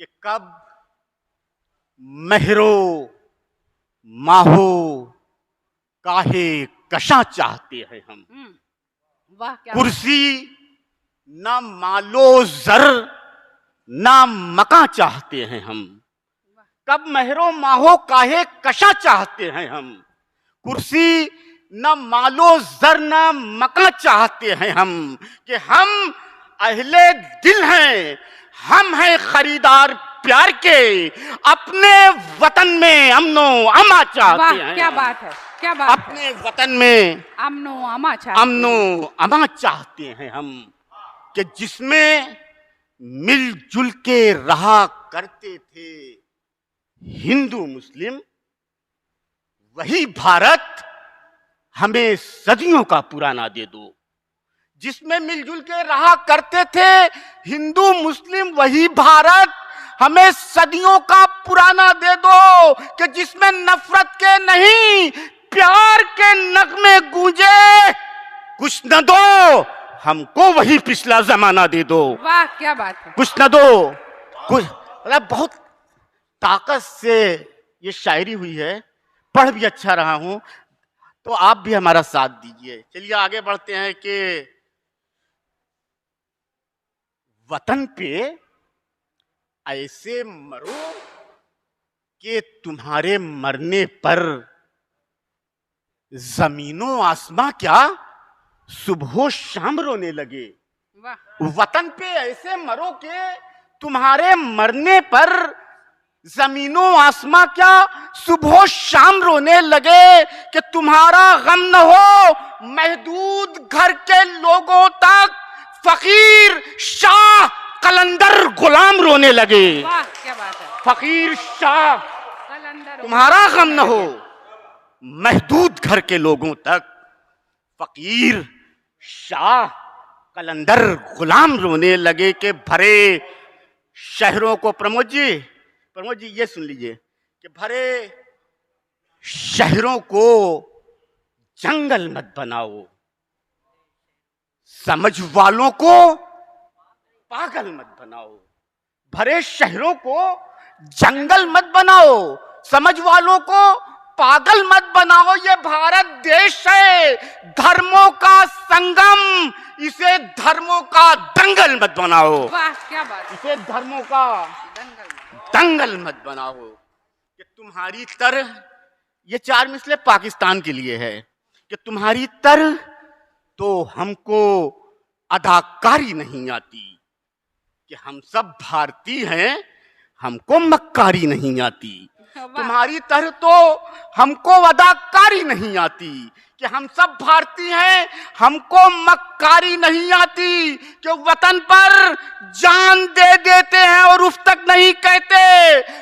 कि कब महरो माहो काहे कशा चाहते हैं हम। वाह क्या कुर्सी ना मालो जर ना मका चाहते हैं हम। कब महरो माहो काहे कशा चाहते हैं हम। कुर्सी न मालो जर न मका चाहते हैं हम। कि हम अहले दिल हैं, हम हैं खरीदार प्यार के, अपने वतन में अमनो अमा चाहते हैं। क्या बात है, क्या बात अपने वतन में अमनो अमा चाहते हैं हम। कि जिसमें मिलजुल के रहा करते थे हिंदू मुस्लिम, वही भारत हमें सदियों का पुराना दे दो। जिसमें मिलजुल के रहा करते थे हिंदू मुस्लिम, वही भारत हमें सदियों का पुराना दे दो। कि जिसमें नफरत के नहीं प्यार के नगमे गूंजे, कुछ न दो हमको वही पिछला जमाना दे दो। वाह क्या बात है। कुछ न दो कुछ, मतलब बहुत ताकत से ये शायरी हुई है। पढ़ भी अच्छा रहा हूं, तो आप भी हमारा साथ दीजिए। चलिए आगे बढ़ते हैं कि वतन पे ऐसे मरो कि तुम्हारे मरने पर जमीनों आसमां क्या सुबह शाम रोने लगे। वतन पे ऐसे मरो कि तुम्हारे मरने पर जमीनों आसमां क्या सुबह शाम रोने लगे। कि तुम्हारा गम न हो महदूद घर के लोगों तक, फकीर शाह कलंदर गुलाम रोने लगे। वाह क्या बात है। फकीर शाह कलंदर, तुम्हारा गम न हो महदूद घर के लोगों तक, फकीर शाह कलंदर गुलाम रोने लगे। के भरे शहरों को प्रमोद जी ये सुन लीजिए कि भरे शहरों को जंगल मत बनाओ, समझ वालों को पागल मत बनाओ। भरे शहरों को जंगल मत बनाओ, समझ वालों को पागल मत बनाओ। ये भारत देश है धर्मों का संगम, इसे धर्मों का दंगल मत बनाओ। वाह क्या बात है। इसे धर्मों का दंगल मत बनाओ। कि तुम्हारी तरह, ये 4 मिसले पाकिस्तान के लिए है। कि तुम्हारी तरह तो हमको अदाकारी नहीं आती। कि हम सब भारतीय हैं, हमको मक्कारी नहीं आती। तुम्हारी तरह तो हमको अदाकारी नहीं आती। कि हम सब भारतीय हैं, हमको मक्कारी नहीं आती। कि वतन पर जान दे देते हैं और उफ तक नहीं कहते।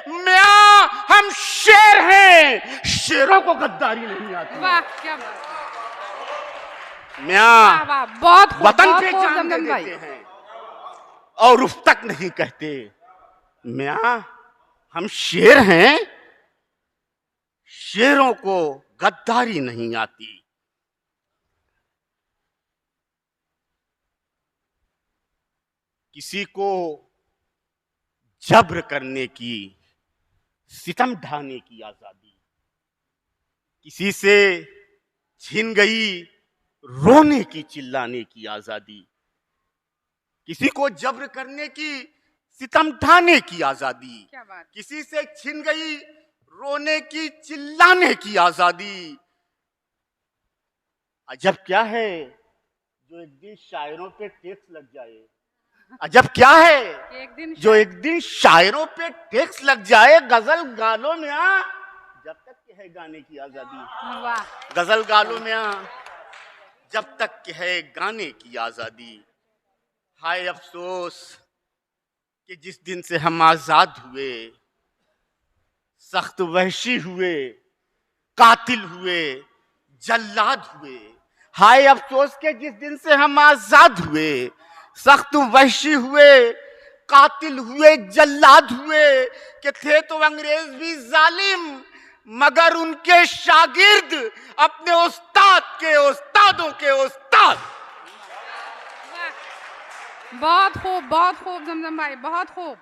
मियां हम शेर हैं, शेरों को गद्दारी नहीं आती। वाह क्या बात है। मियां बहुत वतन पे जान दे देते हैं और उफ तक नहीं कहते। मियां हम शेर हैं, शेरों को गद्दारी नहीं आती। किसी को जब्र करने की, सितम ढाने की आजादी, किसी से छीन गई रोने की चिल्लाने की आजादी। किसी को जब्र करने की, सितम ढाने की आजादी, किसी से छीन गई रोने की चिल्लाने की आजादी। अजब क्या है जो एक दिन शायरों पे टैक्स लग जाए। अजब क्या है जो एक दिन शायरों पे टैक्स लग जाए। गजल गा लो मियां जब तक के है गाने की आजादी। गजल गा लो मियां जब तक के है गाने की आजादी। हाय अफसोस कि जिस दिन से हम आजाद हुए, सख्त वहशी हुए, कातिल हुए, जल्लाद हुए। हाय अफसोस के जिस दिन से हम आजाद हुए, सख्त वहशी हुए, कातिल हुए, जल्लाद हुए। कि थे तो अंग्रेज भी जालिम, मगर उनके शागिर्द अपने उस्ताद के उस्तादों के उस्ताद। बहुत खूब जमजम भाई, बहुत खूब।